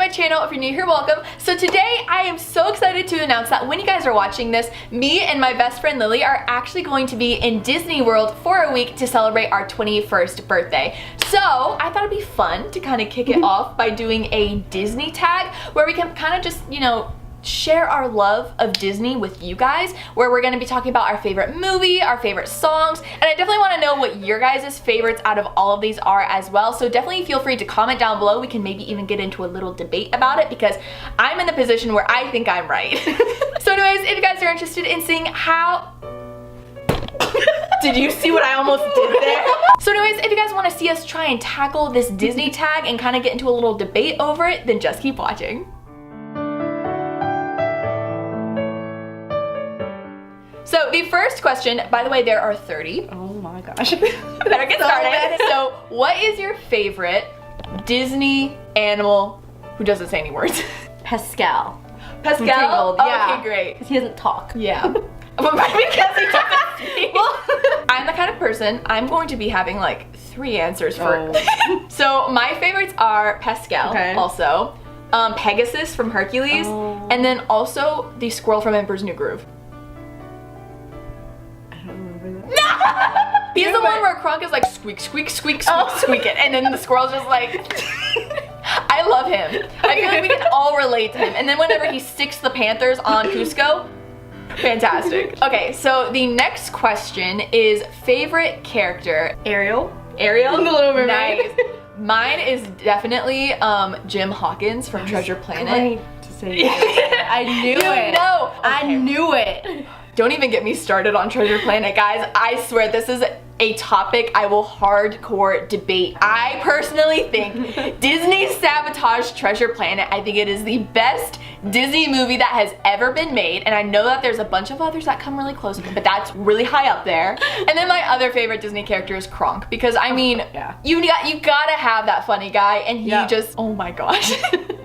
my channel. If you're new here, welcome. So today I am so excited to announce that when you guys are watching this, me and my best friend Lily are actually going to be in Disney World for a week to celebrate our 21st birthday. So I thought it'd be fun to kind of kick it off by doing a Disney tag where we can kind of just, you know, share our love of Disney with you guys, where we're going to be talking about our favorite movie, our favorite songs, and I definitely want to know what your guys' favorites out of all of these are as well. So definitely feel free to comment down below. We can maybe even get into a little debate about it because I'm in the position where I think I'm right. So anyways, if you guys are interested in seeing how... Did you see what I almost did there? So anyways, if you guys want to see us try and tackle this Disney tag and kind of get into a little debate over it, then just keep watching. So the first question, by the way, there are 30. Oh my gosh. Better get started. So what is your favorite Disney animal who doesn't say any words? Pascal. Pascal? Tangled, yeah. Okay, great. Because he doesn't talk. Yeah. But because he doesn't speak. I'm the kind of person, I'm going to be having like 3 answers for. So my favorites are Pascal, also, Pegasus from Hercules, and then also the squirrel from Emperor's New Groove. He's the one where Kronk is like squeak, squeak, squeak, squeak, squeak it, and then the squirrel's just like... I love him. I feel like we can all relate to him. And then whenever he sticks the panthers on Cusco, fantastic. Okay, so the next question is favorite character. Ariel. Ariel? The Little Mermaid. Nice. Mine is definitely Jim Hawkins from Treasure Planet. Going to say that. I knew it. No. I knew it. Don't even get me started on Treasure Planet, guys. I swear this is a topic I will hardcore debate. I personally think Disney sabotaged Treasure Planet. I think it is the best Disney movie that has ever been made, and I know that there's a bunch of others that come really close, but that's really high up there. And then my other favorite Disney character is Kronk, because I mean, you gotta have that funny guy, and he just, oh my gosh.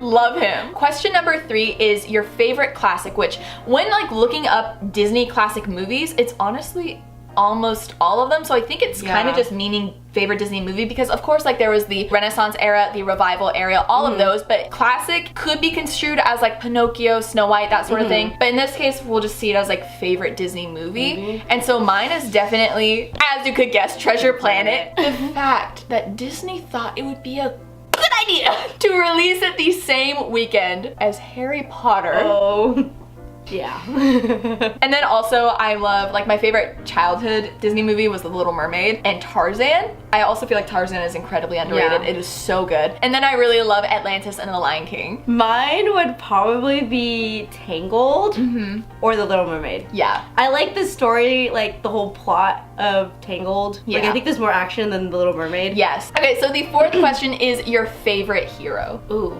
Love him. Question number 3 is your favorite classic, which when like looking up Disney classic movies, it's honestly almost all of them, so I think it's kind of just meaning favorite Disney movie, because of course like there was the Renaissance era, the revival era, all of those, but classic could be construed as like Pinocchio, Snow White, that sort of thing, but in this case we'll just see it as like favorite Disney movie. And so mine is definitely, as you could guess, Treasure Planet. The fact that Disney thought it would be a good idea to release it the same weekend as Harry Potter. Yeah. And then also I love, like my favorite childhood Disney movie was The Little Mermaid and Tarzan. I also feel like Tarzan is incredibly underrated. It is so good. And then I really love Atlantis and The Lion King. Mine would probably be Tangled or The Little Mermaid. Yeah. I like the story, like the whole plot of Tangled. Like I think there's more action than The Little Mermaid. Yes. Okay, so the 4th question is your favorite hero. Ooh.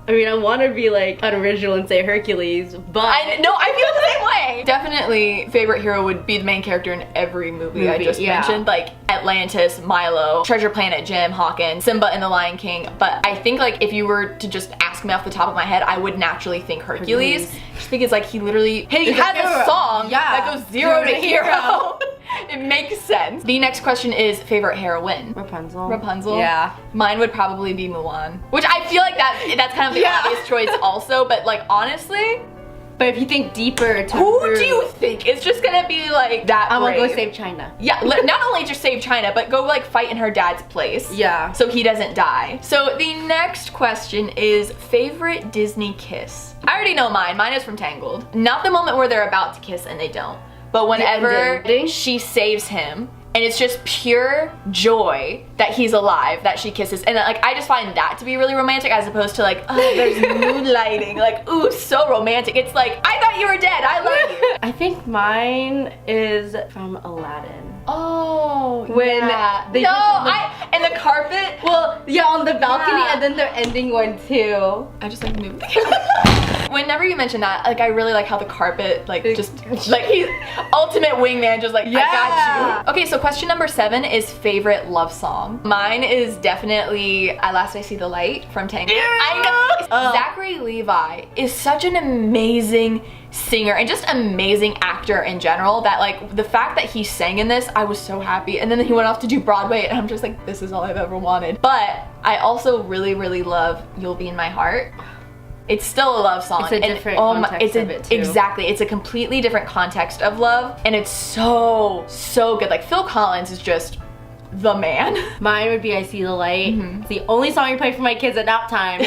I mean, I want to be like unoriginal and say Hercules, but I feel the same way. Definitely favorite hero would be the main character in every movie I just mentioned, like Atlantis, Milo, Treasure Planet, Jim Hawkins, Simba and the Lion King. But I think like if you were to just ask me off the top of my head, I would naturally think Hercules. Just because like he literally has a song that goes 0 to hero. It makes sense. The next question is favorite heroine. Rapunzel. Rapunzel. Yeah. Mine would probably be Mulan, which I feel like that's kind of the obvious choice also, but like honestly. But if you think deeper, who do you think is just gonna be like that I'm brave? gonna go save China. Yeah, not only just save China, but go like fight in her dad's place. Yeah. So he doesn't die. So the next question is favorite Disney kiss. I already know mine. Mine is from Tangled. Not the moment where they're about to kiss and they don't, but whenever she saves him, and it's just pure joy that he's alive, that she kisses. And like, I just find that to be really romantic as opposed to like, oh, there's moonlighting. Like, ooh, so romantic. It's like, I thought you were dead, I love you. I think mine is from Aladdin. Oh, when they and the carpet. Well, yeah, on the balcony, and then their ending one too. I just like moved. Whenever you mention that, like I really like how the carpet, like just like he's ultimate wingman, just like I got you. Okay, so question number 7 is favorite love song. Mine is definitely "At Last I See the Light" from Tangled. I know. Zachary Levi is such an amazing singer and just amazing actor in general that like the fact that he sang in this, I was so happy. And then he went off to do Broadway and I'm just like, this is all I've ever wanted. But I also really, really love You'll Be in My Heart. It's still a love song. It's a different context of it too. Exactly. It's a completely different context of love and it's so, so good. Like Phil Collins is just the man. Mine would be I See the Light. It's the only song I play for my kids at nap time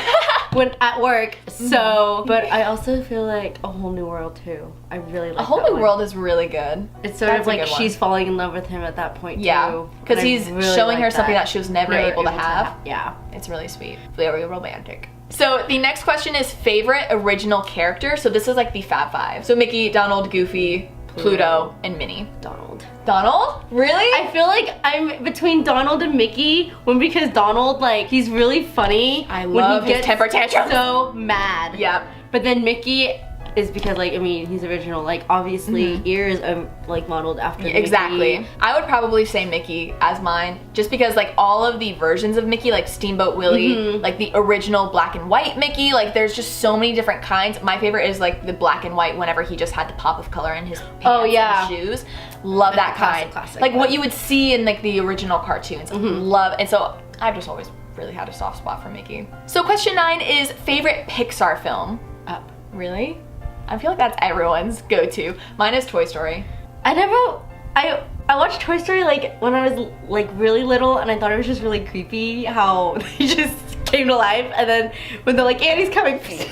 when at work. So, but I also feel like A Whole New World too. I really like A Whole that New one. World is really good. It's sort of like she's falling in love with him at that point too. Because he's really showing her like something that she was never able to have. Yeah. It's really sweet. Very romantic. So the next question is favorite original character. So this is like the Fab Five. So Mickey, Donald, Goofy, Pluto, and Minnie. Donald. Donald? Really? I feel like I'm between Donald and Mickey, because Donald, like, he's really funny. I love his temper tantrum. So mad. Yep. But then Mickey is because, like, I mean, he's original. Like, obviously, ears are, like, modeled after Exactly. Mickey. I would probably say Mickey as mine, just because, like, all of the versions of Mickey, like Steamboat Willie, like the original black and white Mickey, like, there's just so many different kinds. My favorite is, like, the black and white whenever he just had the pop of color in his pants and shoes. Love that kind. Classic. Like, what you would see in, like, the original cartoons. Love, and so I've just always really had a soft spot for Mickey. So question 9 is favorite Pixar film. Up. Really? I feel like that's everyone's go-to. Mine is Toy Story. I watched Toy Story like when I was like really little and I thought it was just really creepy how they just came to life and then when they're like, Annie's coming. I just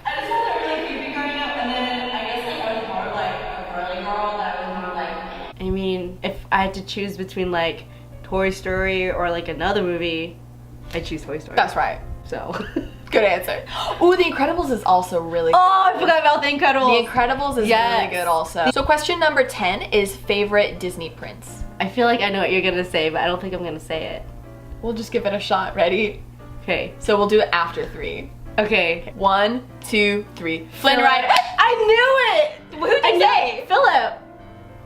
thought that really creepy growing up and then I guess like I was more like a girly girl that was more like, I mean, if I had to choose between like Toy Story or like another movie, I'd choose Toy Story. That's right. So. Good answer. Ooh, The Incredibles is also really good. Oh, I forgot about The Incredibles. The Incredibles is really good also. So question number 10 is favorite Disney prince. I feel like I know what you're gonna say, but I don't think I'm gonna say it. We'll just give it a shot. Ready? Okay. So we'll do it after 3. Okay. 1, 2, 3. Flynn Rider. I knew it! Who'd you say? Philip.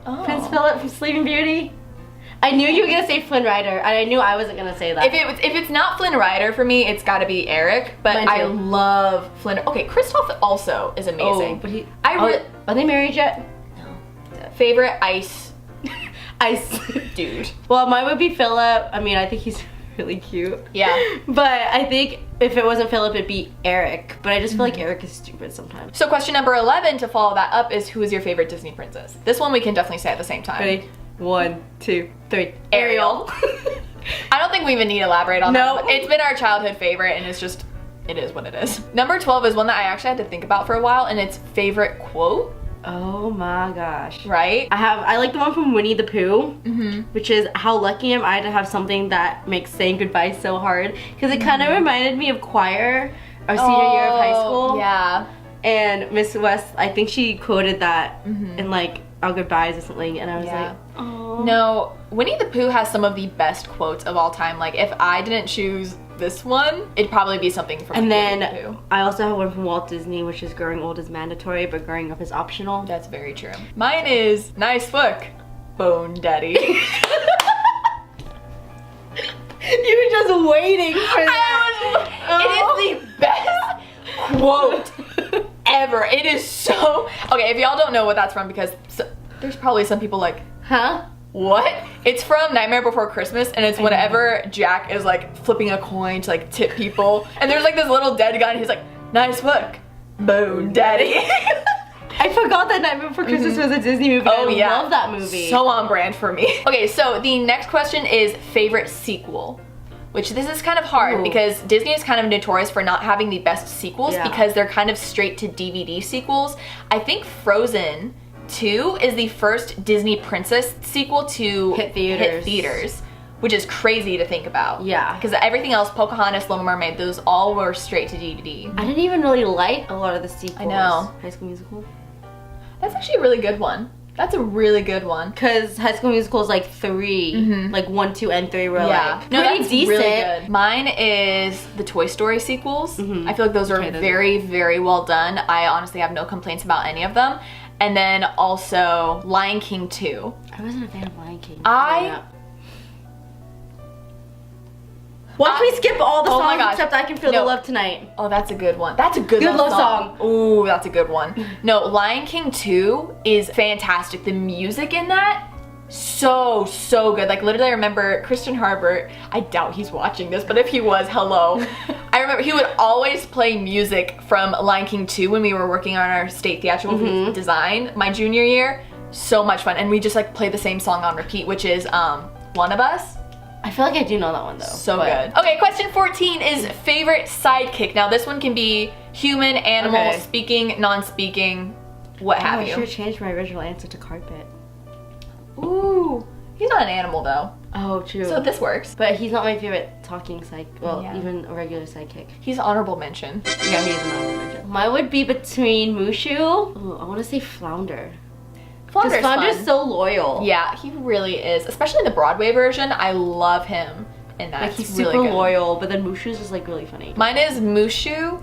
Oh. Prince Philip from Sleeping Beauty. I knew you were gonna say Flynn Rider, and I knew I wasn't gonna say that. If it's not Flynn Rider for me, it's gotta be Eric. But I love Flynn. Okay, Kristoff also is amazing. Oh, but he. Are they married yet? No. Favorite ice dude. Well, mine would be Philip. I mean, I think he's really cute. Yeah. But I think if it wasn't Philip, it'd be Eric. But I just feel like Eric is stupid sometimes. So question number 11 to follow that up is who is your favorite Disney princess? This one we can definitely say at the same time. Ready? 1, 2, 3. Ariel. I don't think we even need to elaborate on that. It's been our childhood favorite and it's just, it is what it is. Number 12 is one that I actually had to think about for a while and it's favorite quote. Oh my gosh. Right? I like the one from Winnie the Pooh, which is, how lucky am I to have something that makes saying goodbye so hard? Because it kind of reminded me of choir, our senior year of high school. Yeah. And Miss West, I think she quoted that in like our goodbyes or something, and I was like, oh. No, Winnie the Pooh has some of the best quotes of all time. Like, if I didn't choose this one, it'd probably be something from And Winnie the then Pooh. I also have one from Walt Disney, which is growing old is mandatory, but growing up is optional. That's very true. Mine is nice book, Bone Daddy. You were just waiting for that. It is the best quote ever. It is so... Okay, if y'all don't know what that's from, because there's probably some people like, huh? What? It's from Nightmare Before Christmas, and it's whenever Jack is like flipping a coin to like tip people, and there's like this little dead guy, and he's like, nice book, Bone Daddy. I forgot that Nightmare Before Christmas was a Disney movie. Oh, yeah. I love that movie. So on brand for me. Okay, so the next question is favorite sequel. Which this is kind of hard because Disney is kind of notorious for not having the best sequels because they're kind of straight to DVD sequels. I think Frozen 2 is the first Disney princess sequel to hit theaters, which is crazy to think about. Yeah. Because everything else, Pocahontas, Little Mermaid, those all were straight to DVD. I didn't even really like a lot of the sequels. I know. High School Musical. That's actually a really good one. That's a really good one. Because High School Musical is like 3. Like 1, 2, and 3 were like pretty decent. Really good. Mine is the Toy Story sequels. I feel like those are very, very well done. I honestly have no complaints about any of them. And then also Lion King 2. I wasn't a fan of Lion King. Watch me skip all the Oh my songs gosh. except I Can Feel No. the Love Tonight. Oh, that's a good one. That's a good love song. Ooh, that's a good one. No, Lion King 2 is fantastic. The music in that, so good. Like literally I remember Christian Harbert, I doubt he's watching this, but if he was, hello. I remember he would always play music from Lion King 2 when we were working on our state theatrical design my junior year. So much fun. And we just like play the same song on repeat, which is One of Us. I feel like I do know that one though. So good. Okay, question 14 is favorite sidekick. Now this one can be human, animal, speaking, non-speaking, what have I you. should have changed my original answer to carpet. Ooh, he's not an animal though. Oh, true. So this works. But he's not my favorite talking well, Yeah. even a regular sidekick. He's honorable mention. Yeah, he is an honorable mention. Mine would be between Mushu. Ooh, I want to say Flounder. Because Flounder's Flounder's fun. so loyal. Yeah, he really is. Especially in the Broadway version, I love him in that. Like he's really super good. loyal, but then Mushu's just like really funny. Mine is Mushu,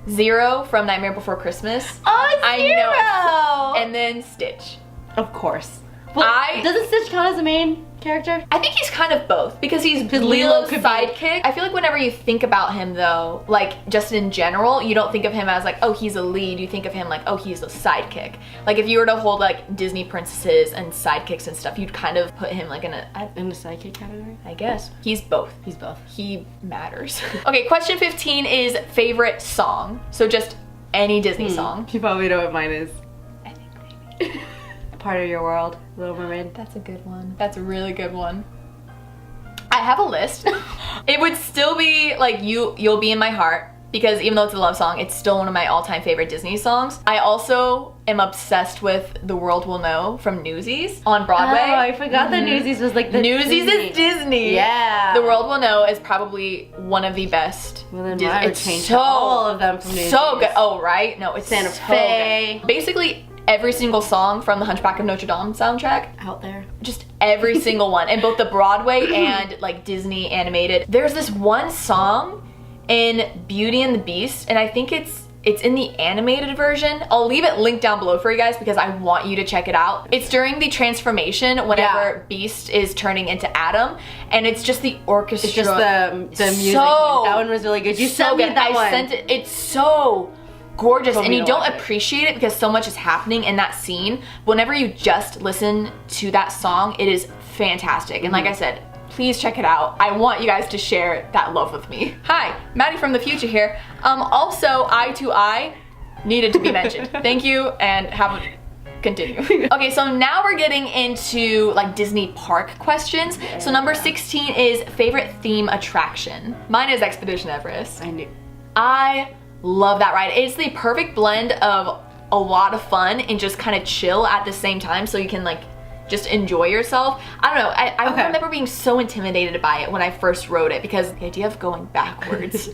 Zero from Nightmare Before Christmas. Oh, I Zero! know. And then Stitch. Of course. Well, doesn't Stitch count as a main character? I think he's kind of both because he's Lilo Lilo's could be- sidekick. I feel like whenever you think about him though, like just in general, you don't think of him as like, oh, he's a lead. You think of him like, oh, he's a sidekick. Like if you were to hold like Disney princesses and sidekicks and stuff, you'd kind of put him like in In the sidekick category? I guess. He's both. He's both. He matters. Okay, question 15 is favorite song. So just any Disney song. You probably know what mine is. I think maybe. Part of Your World, Little Mermaid. That's a good one. That's a really good one. I have a list. It would still be like You'll Be in My Heart because even though it's a love song, it's still one of my all-time favorite Disney songs. I also am obsessed with The World Will Know from Newsies on Broadway. Oh, I forgot that Newsies was like the Newsies Disney. is Disney. Yeah. The World Will Know is probably one of the best. Well, then Disney. I would change all of them from Newsies. So good. Oh, right? No, it's Santa so Fe. good. Basically, every single song from the Hunchback of Notre Dame soundtrack. Out there. Just every single one. And both the Broadway and like Disney animated. There's this one song in Beauty and the Beast, and I think it's in the animated version. I'll leave it linked down below for you guys because I want you to check it out. It's during the transformation whenever Beast is turning into Adam, and it's just the orchestra. It's just the music. So- That one was really good. You so sent me good. that one. I sent it. It's so gorgeous, Told and me you to don't watch it. appreciate it because so much is happening in that scene. Whenever you just listen to that song, it is fantastic. And like I said, please check it out. I want you guys to share that love with me. Hi, Maddie from the future here. Also, Eye to Eye needed to be mentioned. Thank you, and have a continue. Okay, so now we're getting into like Disney park questions. So number 16 is favorite theme attraction. Mine is Expedition Everest. I knew. I love that ride. It's the perfect blend of a lot of fun and just kind of chill at the same time so you can like just enjoy yourself. I don't know, I remember being so intimidated by it when I first wrote it because the idea of going backwards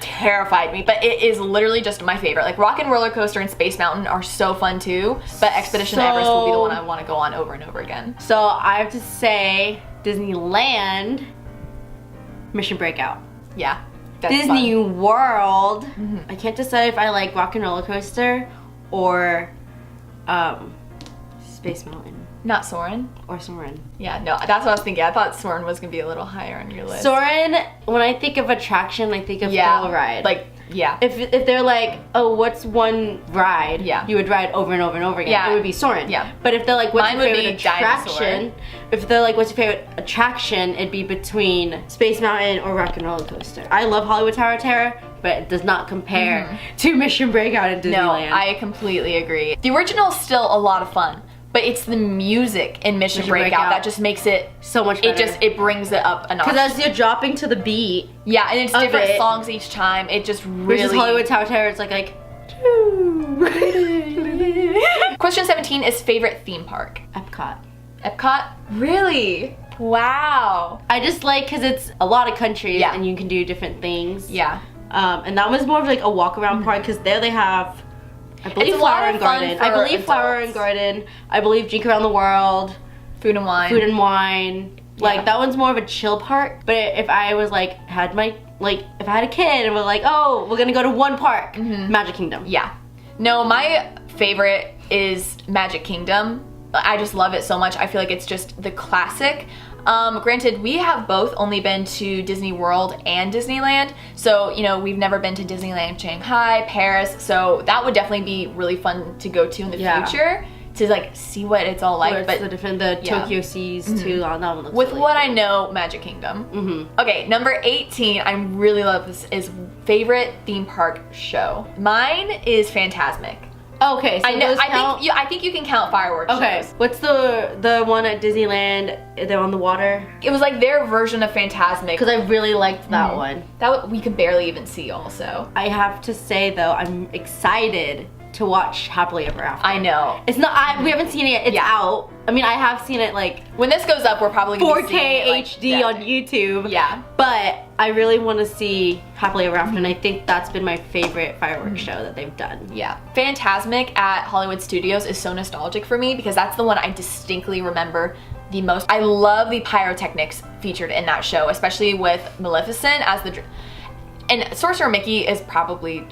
terrified me, but it is literally just my favorite. Like Rock and Roller Coaster and Space Mountain are so fun too, but Expedition Everest will be the one I want to go on over and over again. So I have to say Disneyland, Mission Breakout. Yeah. That's Disney fun. World. I can't decide if I like Rock and Roller Coaster or Space Mountain Not Soarin'. or Soarin'. Yeah, no, that's what I was thinking. I thought Soarin' was gonna be a little higher on your list. Soarin', when I think of attraction, I think of thrill ride. Like, yeah. If they're like, oh, what's one ride you would ride over and over and over again, Yeah. it would be Soarin'. Yeah. But if they're like, what's Mine your would favorite be Dinosaur. attraction? If they're like, what's your favorite attraction, it'd be between Space Mountain or Rock and Roller Coaster. I love Hollywood Tower of Terror, but it does not compare to Mission Breakout at Disneyland. No, I completely agree. The original is still a lot of fun, but it's the music in Mission Breakout that just makes it so much better. It brings it up a notch. Because as you're dropping to the beat, yeah, and it's of different it. songs each time. It just really. versus Hollywood Tower of Terror, it's like. Question 17 is favorite theme park. Epcot. Epcot? Really? Wow. I just like because it's a lot of countries Yeah. and you can do different things. Yeah. And that was more of like a walk around park because there they have, I believe, It's a lot Flower of and fun Garden. for I believe Flower and adults. Garden. I believe Drink Around the World, Food and Wine. Food and Wine. Like Yeah. that one's more of a chill park. But if I was like had my if I had a kid and we're like, oh, we're gonna go to one park, Magic Kingdom. Yeah. No, my favorite is Magic Kingdom. I just love it so much. I feel like it's just the classic. Granted, we have both only been to Disney World and Disneyland, so, you know, we've never been to Disneyland Shanghai, Paris, so that would definitely be really fun to go to in the future, to like see what it's all like. But the Tokyo Seas too, that one looks with really what cool. I know, Magic Kingdom. Okay, number 18, I really love this, is favorite theme park show. Mine is Fantasmic. Okay, so I think you can count fireworks shows. What's the one at Disneyland? They're on the water. It was like their version of Fantasmic. Because I really liked that one. That we could barely even see also. I have to say though, I'm excited to watch Happily Ever After. I know. It's not. We haven't seen it yet. It's out. I mean, I have seen it like when this goes up, we're probably gonna 4K be seeing it, like, HD on YouTube. Yeah. But I really want to see Happily Ever After, and I think that's been my favorite fireworks show that they've done. Yeah. Fantasmic at Hollywood Studios is so nostalgic for me because that's the one I distinctly remember the most. I love the pyrotechnics featured in that show, especially with Maleficent as the. And Sorcerer Mickey is probably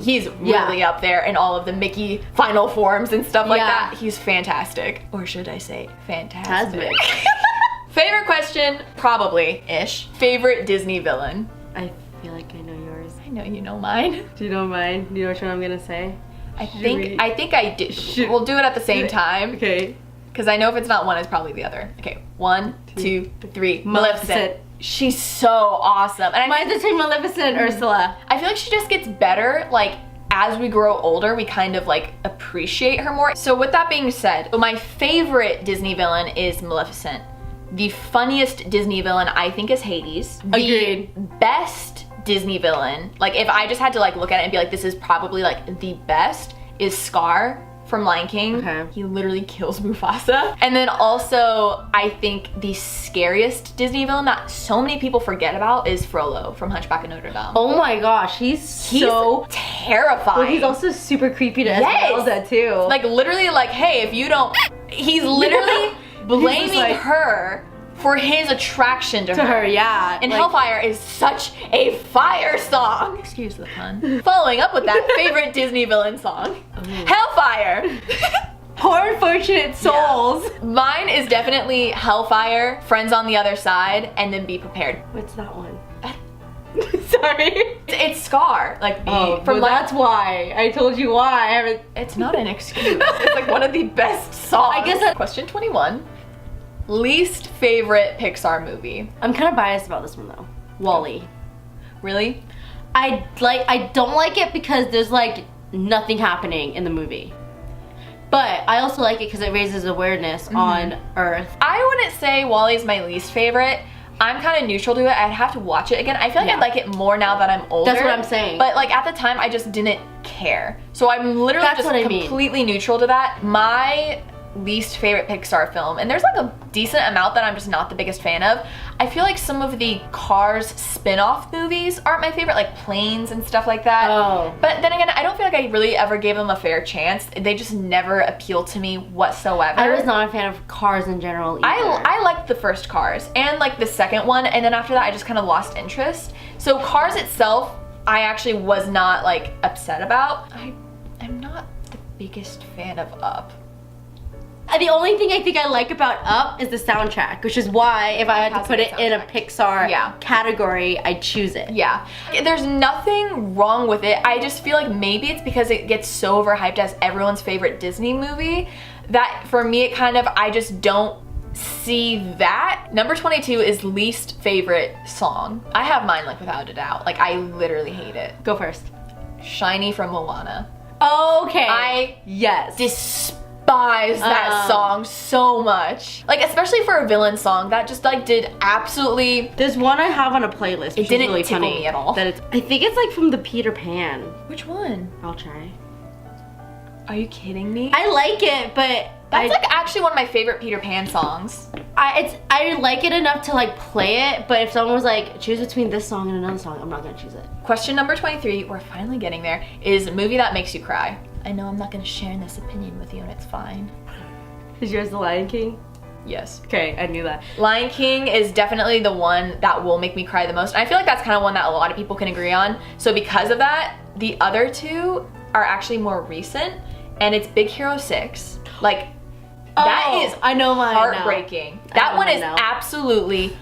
he's really up there in all of the Mickey final forms and stuff like that. He's fantastic. Or should I say fantastic? Favorite question, probably-ish. Favorite Disney villain? I feel like I know yours. I know you know mine. Do you know mine? Do you know which one I'm gonna say? I think I did. We'll do it at the same time. Okay. Because I know if it's not one, it's probably the other. Okay, 1, 2, 3. Maleficent. She's so awesome. And mine's the same Maleficent, Ursula. I feel like she just gets better, like, as we grow older, we kind of like appreciate her more. So with that being said, my favorite Disney villain is Maleficent. The funniest Disney villain I think is Hades. Agreed. The best Disney villain, like if I just had to like look at it and be like, this is probably like the best, is Scar from Lion King. Okay. He literally kills Mufasa. And then also, I think the scariest Disney villain that so many people forget about is Frollo from Hunchback of Notre Dame. Oh my gosh, he's so terrifying. Well, he's also super creepy to Esmeralda too. Like literally like, hey, if you don't, he's literally blaming her for his attraction to her. Yeah. And like, Hellfire is such a fire song. Excuse the pun. Following up with that favorite Disney villain song. Hellfire. Poor unfortunate souls. Yeah. Mine is definitely Hellfire, Friends on the Other Side, and then Be Prepared. What's that one? Sorry. It's Scar. Like, from that's why. I told you why. It's not an excuse. It's like one of the best songs. I guess Question 21. Least favorite Pixar movie? I'm kind of biased about this one though. WALL-E. Really? I don't like it because there's like nothing happening in the movie. But I also like it because it raises awareness on Earth. I wouldn't say WALL-E is my least favorite. I'm kind of neutral to it. I'd have to watch it again. I feel like I'd like it more now that I'm older. That's what I'm saying. But like at the time, I just didn't care. So I'm literally completely neutral to that. My least favorite Pixar film, and there's like a decent amount that I'm just not the biggest fan of. I feel like some of the Cars spin-off movies aren't my favorite, like Planes and stuff like that. But then again, I don't feel like I really ever gave them a fair chance. They just never appealed to me whatsoever. I was not a fan of Cars in general either. I liked the first Cars and like the second one, and then after that I just kind of lost interest. So Cars itself, I actually was not like upset about. I'm not the biggest fan of Up. The only thing I think I like about Up is the soundtrack, which is why if I had to put it in a Pixar category, I'd choose it. Yeah. There's nothing wrong with it. I just feel like maybe it's because it gets so overhyped as everyone's favorite Disney movie that for me it kind of, I just don't see that. Number 22 is least favorite song. I have mine like without a doubt. Like I literally hate it. Go first. Shiny from Moana. Okay. I despise that song so much. Like especially for a villain song that just like did absolutely. There's one I have on a playlist. It didn't really tickle me at all. I think it's like from the Peter Pan. Which one? I'll try. Are you kidding me? I like it, but that's like actually one of my favorite Peter Pan songs. I like it enough to like play it, but if someone was like, choose between this song and another song, I'm not gonna choose it. Question number 23, we're finally getting there, is a movie that makes you cry. I know I'm not gonna share this opinion with you and it's fine. Is yours The Lion King? Yes. Okay, I knew that. Lion King is definitely the one that will make me cry the most. And I feel like that's kind of one that a lot of people can agree on. So because of that, the other two are actually more recent, and it's Big Hero 6. Like, That is I know mine now. heartbreaking. That one is absolutely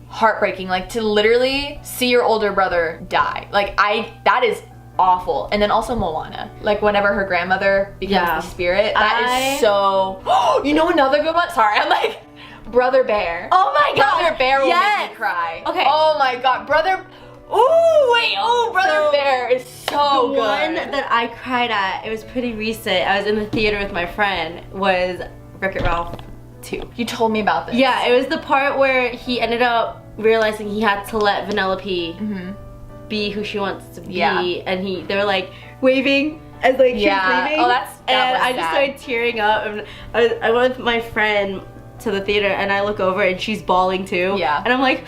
heartbreaking. Like to literally see your older brother die. Like that is awful. And then also Moana. Like whenever her grandmother becomes the spirit. That is so... You know another good one? Sorry, I'm like... Brother Bear. Oh my god. Brother Bear will make me cry. Okay. Oh my god. Brother... Ooh, wait. Oh, Brother Bear is so good. The one that I cried at, it was pretty recent. I was in the theater with my friend, was Wreck-It Ralph 2. You told me about this. Yeah, it was the part where he ended up realizing he had to let Vanellope be who she wants to be, and they were like waving as like she was leaving. Oh, that I just started tearing up. And I went with my friend to the theater, and I look over and she's bawling too. Yeah. And I'm like,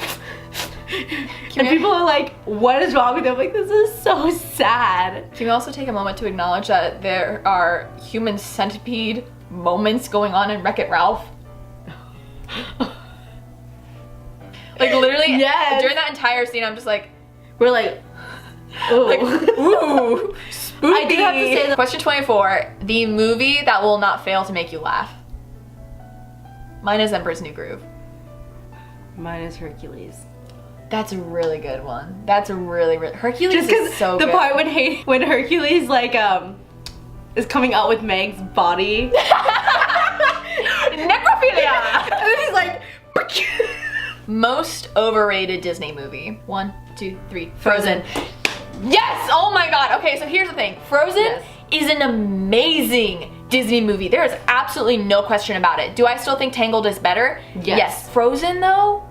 and people are like, "What is wrong with you?" I'm like, "This is so sad." Can we also take a moment to acknowledge that there are human centipede moments going on in Wreck-It Ralph? Like literally, during that entire scene, I'm just like, we're like, ooh. like, ooh, spooky. I do have to say that. Question 24, the movie that will not fail to make you laugh. Mine is Emperor's New Groove. Mine is Hercules. That's a really good one. That's a really Hercules Just is so good. The part when Hercules like is coming out with Meg's body. Necrophilia! And then he's like Most overrated Disney movie. 1, 2, 3. Frozen. Yes! Oh my god. Okay, so here's the thing. Frozen is an amazing Disney movie. There is absolutely no question about it. Do I still think Tangled is better? Yes. Frozen though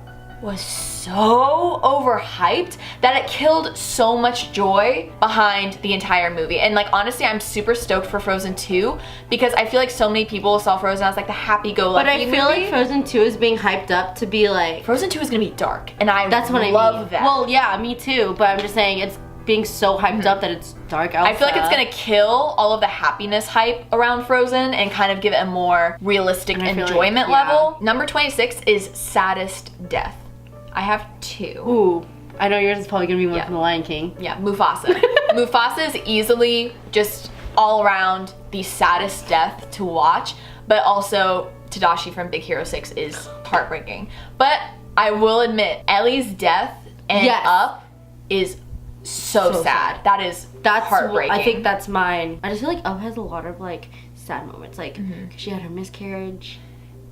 was so overhyped that it killed so much joy behind the entire movie. And like honestly, I'm super stoked for Frozen 2 because I feel like so many people saw Frozen as like the happy-go-lucky movie. But I feel like Frozen 2 is being hyped up to be like... Frozen 2 is gonna be dark, and that's what love I mean. that. Well, yeah, me too, but I'm just saying it's being so hyped up that it's dark out. I feel like it's gonna kill all of the happiness hype around Frozen and kind of give it a more realistic enjoyment level. Number 26 is Saddest Death. I have 2. Ooh, I know yours is probably gonna be one from The Lion King. Yeah, Mufasa. Mufasa is easily just all around the saddest death to watch, but also Tadashi from Big Hero 6 is heartbreaking. But I will admit, Ellie's death and Up is so sad. That's heartbreaking. I think that's mine. I just feel like Up has a lot of like sad moments, like she had her miscarriage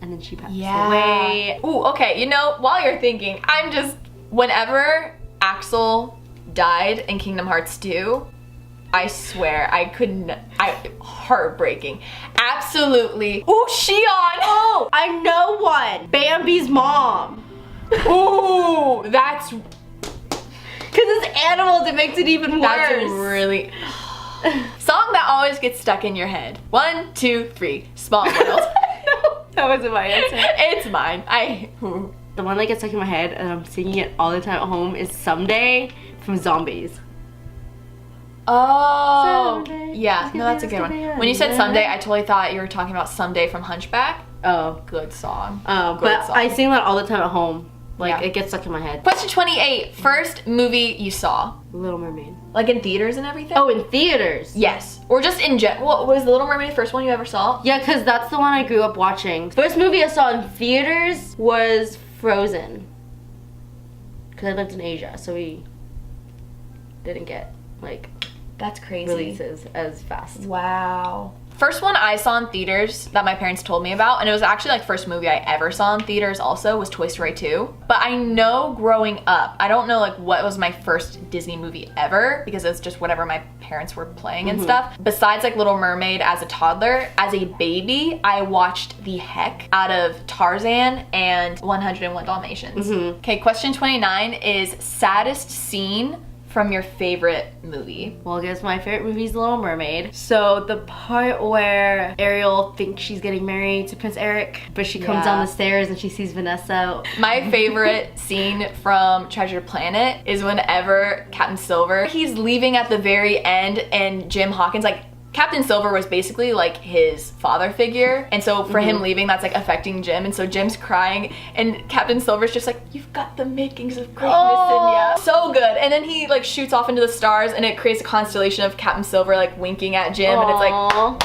and then she passed away. Ooh, okay, you know, while you're thinking, whenever Axel died in Kingdom Hearts 2, I swear, heartbreaking. Absolutely. Ooh, Xion! Oh, I know one. Bambi's mom. Ooh, that's... Because it's animals, it makes it even worse. That's really... Song that always gets stuck in your head. 1, 2, 3. Small World. No, that wasn't my answer. It's mine. The one that gets stuck in my head, and I'm singing it all the time at home, is Someday from Zombies. Oh, Someday, yeah, no, that's a good one. When you said Someday, I totally thought you were talking about Someday from Hunchback. Oh. Good song. But I sing that all the time at home. Like, it gets stuck in my head. Question 28, first movie you saw? Little Mermaid. Like in theaters and everything? Oh, in theaters? Yes. Or just in general. Was The Little Mermaid the first one you ever saw? Yeah, because that's the one I grew up watching. First movie I saw in theaters was Frozen. Because I lived in Asia, so we didn't get, like... That's crazy. Releases as fast. Wow. First one I saw in theaters that my parents told me about, and it was actually like first movie I ever saw in theaters also, was Toy Story 2. But I know growing up, I don't know like what was my first Disney movie ever, because it's just whatever my parents were playing and stuff. Besides like Little Mermaid as a toddler, as a baby, I watched the heck out of Tarzan and 101 Dalmatians. Okay, question 29 is saddest scene from your favorite movie? Well, I guess my favorite movie is The Little Mermaid. So the part where Ariel thinks she's getting married to Prince Eric, but she comes down the stairs and she sees Vanessa. My favorite scene from Treasure Planet is whenever Captain Silver, he's leaving at the very end and Jim Hawkins, like, Captain Silver was basically like his father figure, and so for him leaving, that's like affecting Jim, and so Jim's crying and Captain Silver's just like, you've got the makings of greatness in ya. So good. And then he like shoots off into the stars and it creates a constellation of Captain Silver like winking at Jim, and it's like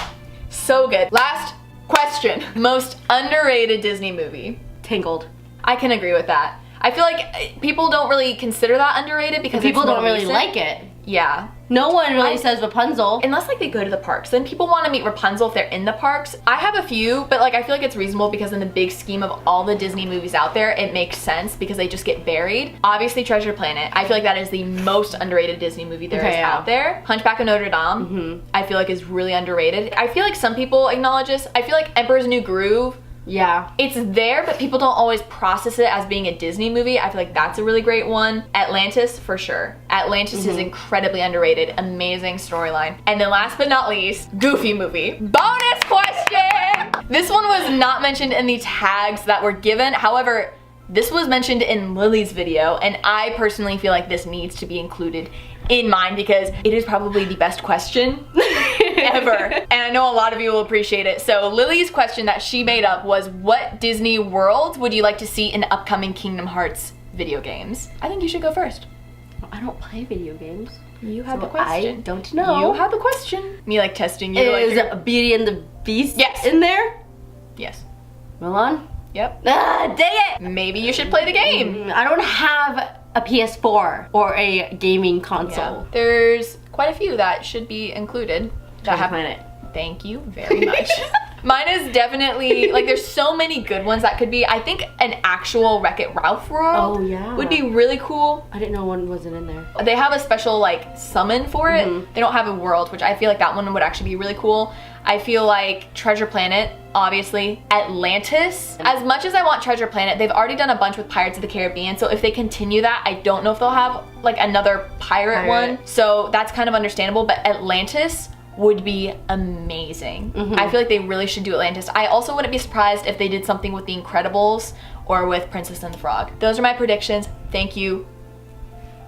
so good. Last Question. Most underrated Disney movie. Tangled. I can agree with that. I feel like people don't really consider that underrated because People it's more don't really recent. like it. Yeah. No one really says Rapunzel. Unless like they go to the parks. Then people want to meet Rapunzel if they're in the parks. I have a few, but like I feel like it's reasonable because in the big scheme of all the Disney movies out there, it makes sense because they just get buried. Obviously Treasure Planet. I feel like that is the most underrated Disney movie there is out there. Hunchback of Notre Dame, I feel like is really underrated. I feel like some people acknowledge this. I feel like Emperor's New Groove, Yeah. it's there, but people don't always process it as being a Disney movie. I feel like that's a really great one. Atlantis, for sure. Atlantis is incredibly underrated. Amazing storyline. And then last but not least, Goofy movie. Bonus question! This one was not mentioned in the tags that were given. However, this was mentioned in Lily's video, and I personally feel like this needs to be included in mine because it is probably the best question ever. And I know a lot of you will appreciate it. So Lily's question that she made up was, what Disney world would you like to see in upcoming Kingdom Hearts video games? I think you should go first. I don't play video games. You had the question. I don't know. You had the question. Me like testing you. Is like Beauty and the Beast Yes. in there? Yes. Mulan? Yep. Ah, dang it! Maybe you should play the game. I don't have a PS4 or a gaming console. Yeah. There's quite a few that should be included. That have Planet. Thank you very much. Mine is definitely, like there's so many good ones that could be. I think an actual Wreck-It Ralph world would be really cool. I didn't know one wasn't in there. They have a special like summon for it. They don't have a world, which I feel like that one would actually be really cool. I feel like Treasure Planet, obviously. Atlantis. As much as I want Treasure Planet, they've already done a bunch with Pirates of the Caribbean, so if they continue that, I don't know if they'll have like another pirate one. So that's kind of understandable, but Atlantis would be amazing. I feel like they really should do Atlantis. I also wouldn't be surprised if they did something with The Incredibles or with Princess and the Frog. Those are my predictions. Thank you.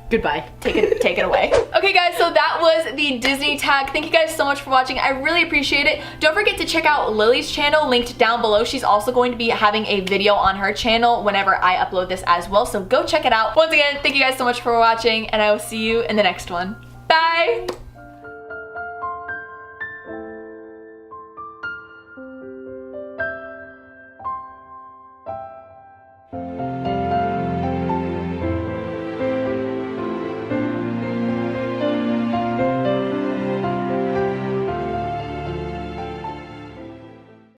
Goodbye. Take it away. Okay guys, so that was the Disney tag. Thank you guys so much for watching. I really appreciate it. Don't forget to check out Lily's channel, linked down below. She's also going to be having a video on her channel whenever I upload this as well, so go check it out. Once again, thank you guys so much for watching, and I will see you in the next one. Bye!